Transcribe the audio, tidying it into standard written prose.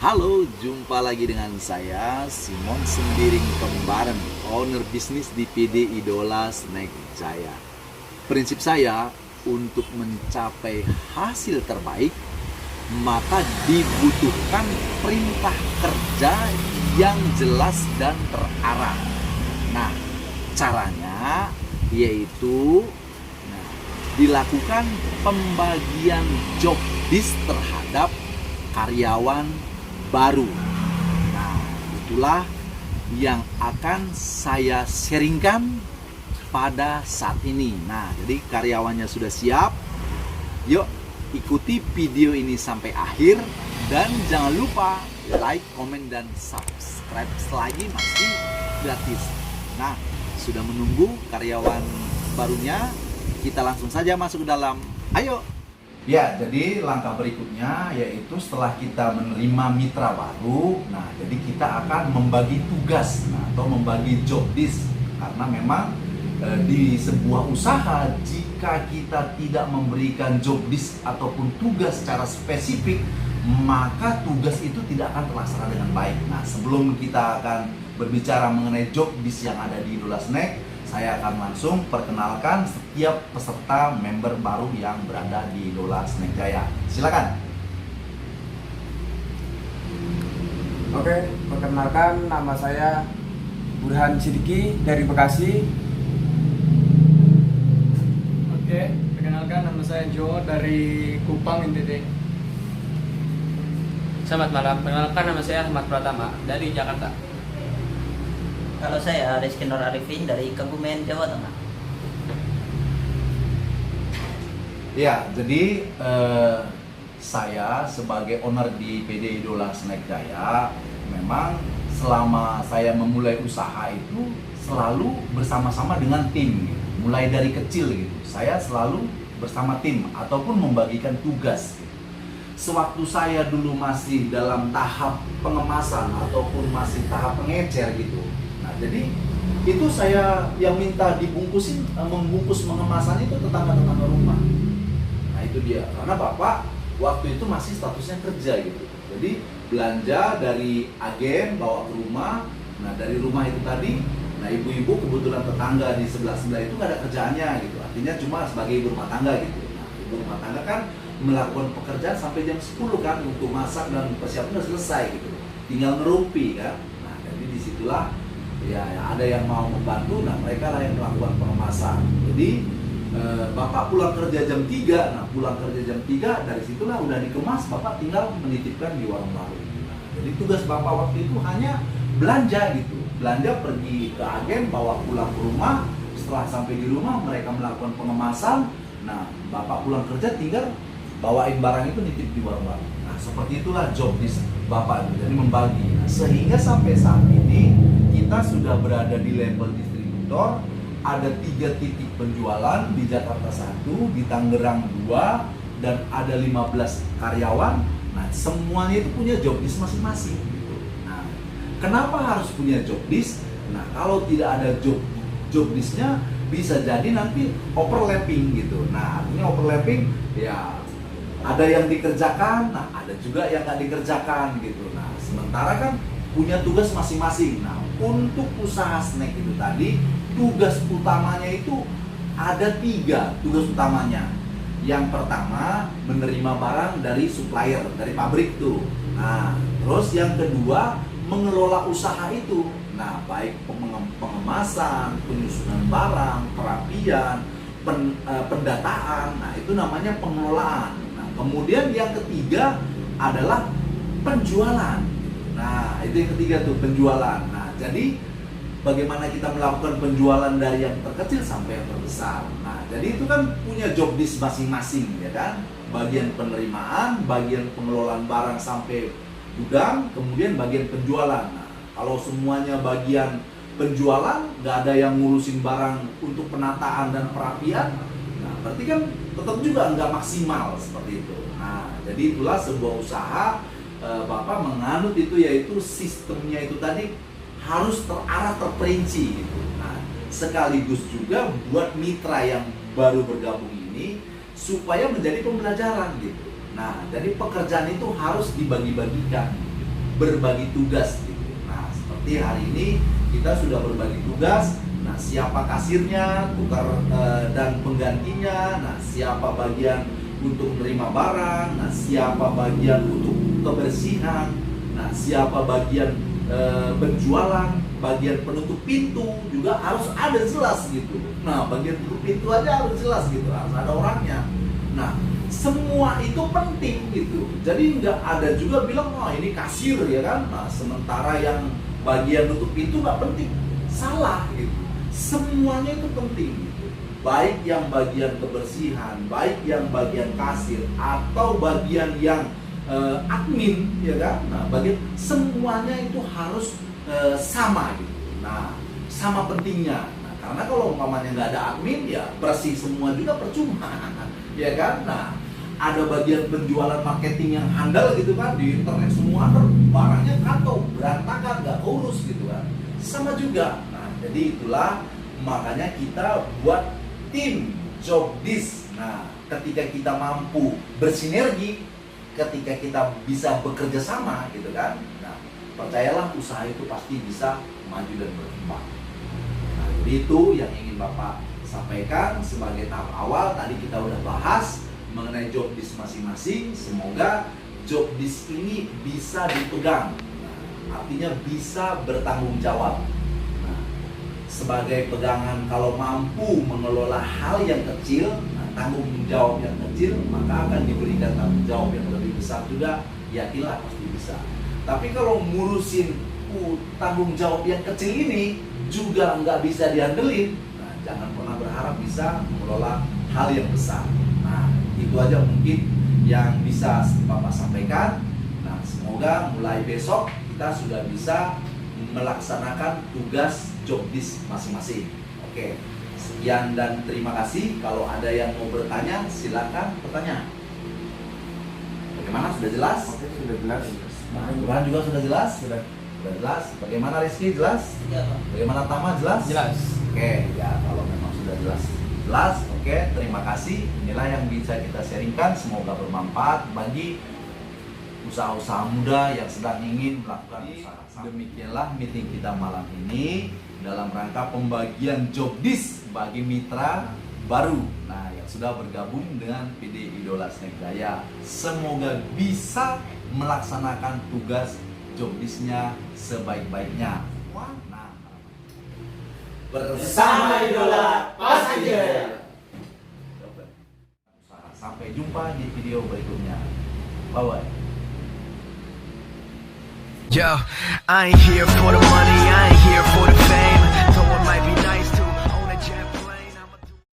Halo, jumpa lagi dengan saya Simon Sembiring Kembaran, owner bisnis di PD Idola Snack Jaya. Prinsip saya untuk mencapai hasil terbaik, maka dibutuhkan perintah kerja yang jelas dan terarah. Nah, caranya yaitu dilakukan pembagian job desk terhadap karyawan baru. Nah, itulah yang akan saya sharingkan pada saat ini. Nah, jadi karyawannya sudah siap. Yuk, ikuti video ini sampai akhir dan jangan lupa like, komen, dan subscribe selagi masih gratis. Nah, sudah menunggu karyawan barunya, kita langsung saja masuk ke dalam. Ayo! Ya, jadi langkah berikutnya yaitu setelah kita menerima mitra baru, nah jadi kita akan membagi tugas, atau membagi job desk. Karena memang di sebuah usaha, jika kita tidak memberikan job desk ataupun tugas secara spesifik, maka tugas itu tidak akan terlaksana dengan baik. Nah, sebelum kita akan berbicara mengenai job desk yang ada di Idola Snack, saya akan langsung perkenalkan setiap peserta member baru yang berada di Idola Snack Jaya. Silakan. Oke, perkenalkan, nama saya Burhan Sidiki dari Bekasi. Oke, perkenalkan, nama saya Jo dari Kupang, NTT. Selamat malam, perkenalkan nama saya Ahmad Pratama dari Jakarta. Kalau saya Rizky Nur Arifin dari Kebumen, Jawa Tengah. Ya, jadi saya sebagai owner di PD Idola Snack Jaya, memang selama saya memulai usaha itu selalu bersama-sama dengan tim, gitu. Mulai dari kecil gitu, saya selalu bersama tim ataupun membagikan tugas. Gitu. Sewaktu saya dulu masih dalam tahap pengemasan ataupun masih tahap pengecer gitu. Nah, jadi itu saya yang minta dibungkusin, membungkus pengemasan itu tetangga-tetangga rumah. Nah, itu dia. Karena Bapak waktu itu masih statusnya kerja gitu. Jadi belanja dari agen bawa ke rumah. Nah, dari rumah itu tadi, nah ibu-ibu kebetulan tetangga di sebelah-sebelah itu nggak ada kerjaannya gitu. Artinya cuma sebagai ibu rumah tangga gitu. Nah, ibu rumah tangga kan melakukan pekerjaan sampai jam 10 kan, untuk masak dan persiapan udah selesai gitu. Tinggal ngerumpi kan. Nah, jadi disitulah ya ada yang mau membantu, nah mereka lah yang melakukan pengemasan. Jadi Bapak pulang kerja jam 3, nah pulang kerja jam 3 dari situlah udah dikemas, Bapak tinggal menitipkan di warung baru. Nah, jadi tugas Bapak waktu itu hanya belanja gitu, belanja pergi ke agen, bawa pulang ke rumah. Setelah sampai di rumah mereka melakukan pengemasan, nah Bapak pulang kerja tinggal bawain barang itu nitip di warung baru. Nah, seperti itulah job desk Bapak, jadi membagi. Nah, sehingga sampai saat ini kita sudah berada di level distributor, ada 3 titik penjualan di Jakarta 1, di Tangerang 2, dan ada 15 karyawan. Nah, semuanya itu punya job desk masing-masing gitu. Nah, kenapa harus punya job desk? Nah, kalau tidak ada job desk-nya, bisa jadi nanti overlapping gitu. Nah, artinya overlapping ya ada yang dikerjakan, nah ada juga yang nggak dikerjakan gitu. Nah, sementara kan punya tugas masing-masing. Nah, untuk usaha snack itu tadi, tugas utamanya itu ada 3 tugas utamanya. Yang pertama, menerima barang dari supplier, dari pabrik tuh. Nah, terus yang kedua, mengelola usaha itu. Nah, baik pengemasan, penyusunan barang, perapian, pendataan. Nah, itu namanya pengelolaan. Nah, kemudian yang ketiga adalah penjualan. Nah, itu yang ketiga tuh, penjualan. Nah, jadi bagaimana kita melakukan penjualan dari yang terkecil sampai yang terbesar. Nah, jadi itu kan punya job desk masing-masing, ya kan? Bagian penerimaan, bagian pengelolaan barang sampai gudang, kemudian bagian penjualan. Nah, kalau semuanya bagian penjualan, nggak ada yang ngurusin barang untuk penataan dan perapian, nah berarti kan tetap juga nggak maksimal seperti itu. Nah, jadi itulah sebuah usaha, Bapak menganut itu, yaitu sistemnya itu tadi harus terarah, terperinci gitu. Nah, sekaligus juga buat mitra yang baru bergabung ini supaya menjadi pembelajaran gitu. Nah, jadi pekerjaan itu harus dibagi-bagikan. berbagi tugas gitu. Nah, seperti hari ini kita sudah berbagi tugas. Nah, siapa kasirnya, tukar dan penggantinya. Nah, siapa bagian untuk menerima barang. Nah, siapa bagian untuk kebersihan. Nah, siapa bagian penjualan, bagian penutup pintu juga harus ada jelas gitu. Nah, bagian penutup pintu aja harus jelas gitu, harus ada orangnya. Nah, semua itu penting gitu. Jadi nggak ada juga bilang, oh ini kasir ya kan. Nah, sementara yang bagian tutup pintu nggak penting, salah gitu. Semuanya itu penting gitu. Baik yang bagian kebersihan, baik yang bagian kasir, atau bagian yang admin ya kan. Nah, bagian semuanya itu harus sama gitu. Nah, sama pentingnya. Nah, karena kalau umpamanya nggak ada admin ya bersih semua juga percuma ya kan. Nah, ada bagian penjualan marketing yang handal gitu kan, di internet semua barangnya kacau, berantakan, nggak urus gitu kan. Sama juga. Nah, jadi itulah makanya kita buat tim Jobdesk. Nah, ketika kita mampu bersinergi, ketika kita bisa bekerja sama gitu kan, nah percayalah usaha itu pasti bisa maju dan berkembang. Nah, jadi itu yang ingin Bapak sampaikan sebagai tahap awal. Tadi kita udah bahas mengenai Jobdesk masing-masing. Semoga Jobdesk ini bisa dipegang, nah, artinya bisa bertanggung jawab. Nah, sebagai pegangan, kalau mampu mengelola hal yang kecil, tanggung jawab yang kecil, maka akan diberikan tanggung jawab yang lebih besar juga, yakinlah pasti bisa. Tapi kalau ngurusin tanggung jawab yang kecil ini juga nggak bisa diandelin, nah jangan pernah berharap bisa mengelola hal yang besar. Nah, itu aja mungkin yang bisa Bapak sampaikan. Nah, semoga mulai besok kita sudah bisa melaksanakan tugas Jobdesk masing-masing. Oke. Sekian dan terima kasih. Kalau ada yang mau bertanya, silakan bertanya. Bagaimana? Sudah jelas? Oke, sudah jelas. Nah, Burhan juga sudah jelas? Sudah jelas. Bagaimana Rizky? Jelas? Ya, Pak. Bagaimana Tama? Jelas? Jelas. Oke, ya kalau memang sudah jelas. Jelas, oke, terima kasih. Inilah yang bisa kita sharingkan. Semoga bermanfaat bagi usaha-usaha muda yang sedang ingin melakukan usaha. Demikianlah meeting kita malam ini dalam rangka pembagian Jobdesk bagi mitra baru, nah yang sudah bergabung dengan PD Idola Snack Jaya. Semoga bisa melaksanakan tugas Jobdesk-nya sebaik-baiknya. Nah, bersama Idola pasti jaya. Sampai jumpa di video berikutnya. Bye bye. Yo, I ain't here for the money, I ain't